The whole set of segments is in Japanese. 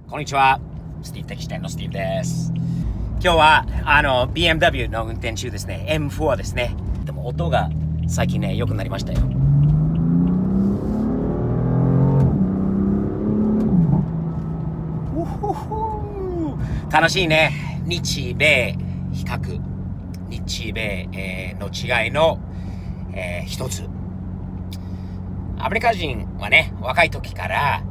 こんにちは。スティーブ的視点のスティーブです。今日はBMW の運転中ですね。M4 ですね。でも音が最近ね良くなりましたよ。楽しいね。日米比較、日米、の違いの、一つ。アメリカ人はね、若い時から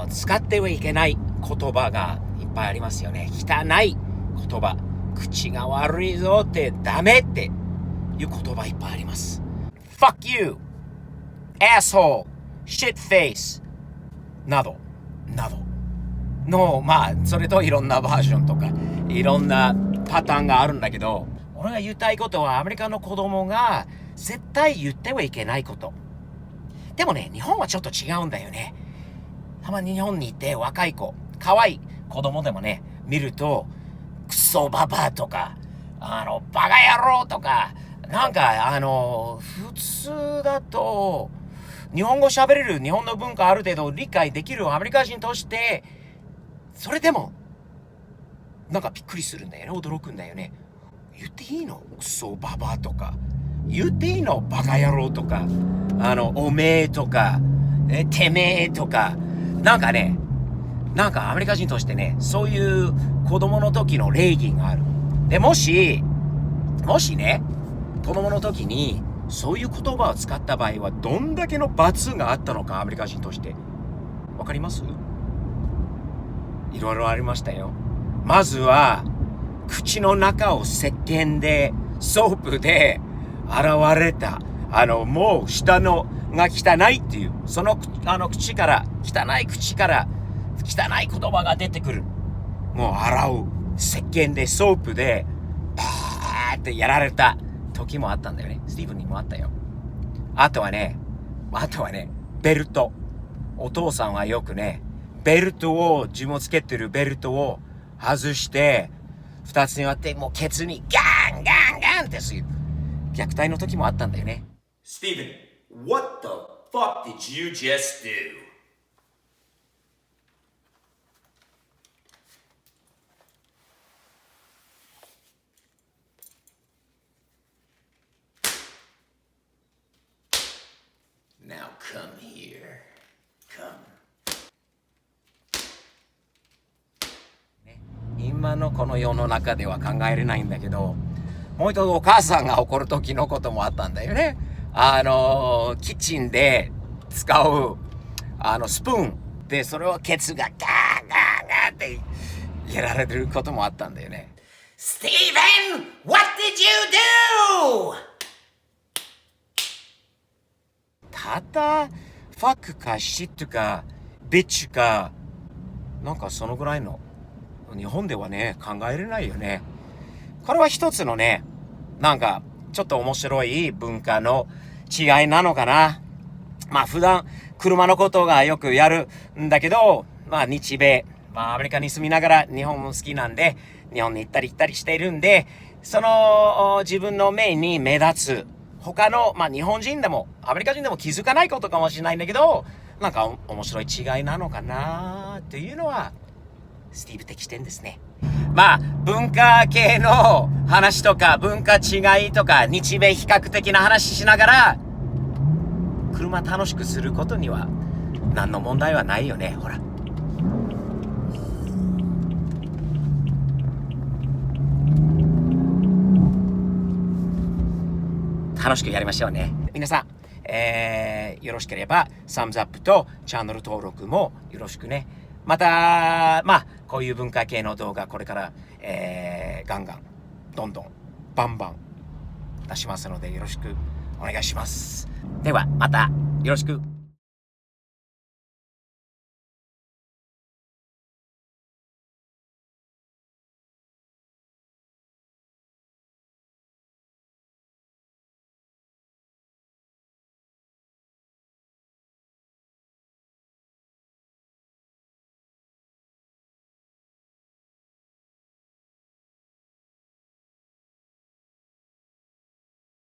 使ってはいけない言葉がいっぱいありますよね。汚い言葉、口が悪いぞってダメっていう言葉いっぱいあります。Fuck you, asshole, shitface などのそれといろんなバージョンとかいろんなパターンがあるんだけど、俺が言いたいことはアメリカの子供が絶対言ってはいけないこと。でもね、日本はちょっと違うんだよね。たまに日本にいて若い子、可愛い子供でもね、見るとクソババアとかバカ野郎とか普通だと日本語喋れる、日本の文化ある程度理解できるアメリカ人としてそれでもびっくりするんだよね。驚くんだよね。言っていいのクソババアとか、言っていいのバカ野郎とかおめえとかてめえとか、アメリカ人としてね、そういう子供の時の礼儀がある。でもしね、子供の時にそういう言葉を使った場合はどんだけの罰があったのか、アメリカ人としてわかります？いろいろありましたよ。まずは口の中を石鹸でソープで洗われたもう下のが汚いっていう、その口から汚い言葉が出てくる。もう洗う石鹸でソープでパーってやられた時もあったんだよね。スティーブンにもあったよ。あとはねベルト。お父さんはよくね、ベルトを自分をつけてるベルトを外して二つに割ってもうケツにガンガンガンってする虐待の時もあったんだよね。Steven, what the fuck did you just do? Now come here. Come. 今のこの世の中では考えれないんだけど、もう一度お母さんが怒る時のこともあったんだよね。キッチンで使うスプーンでそれをケツがガーガーガーってやられることもあったんだよね。Steven, what did you do? ただファックかシットかビッチかそのぐらいの日本ではね考えれないよね。これは一つのねちょっと面白い文化の違いなのかな。普段車のことがよくやるんだけど、日米、アメリカに住みながら日本も好きなんで日本に行ったり来たりしているんで、その自分の目に目立つ他の日本人でもアメリカ人でも気づかないことかもしれないんだけど、面白い違いなのかなっていうのはスティーブ的視点ですね。文化系の話とか文化違いとか日米比較的な話しながら車楽しくすることには何の問題はないよね。ほら、楽しくやりましょうね。皆さん、よろしければサムズアップとチャンネル登録もよろしくね。またこういう文化系の動画これから、ガンガンどんどんバンバン出しますのでよろしくお願いします。ではまたよろしく。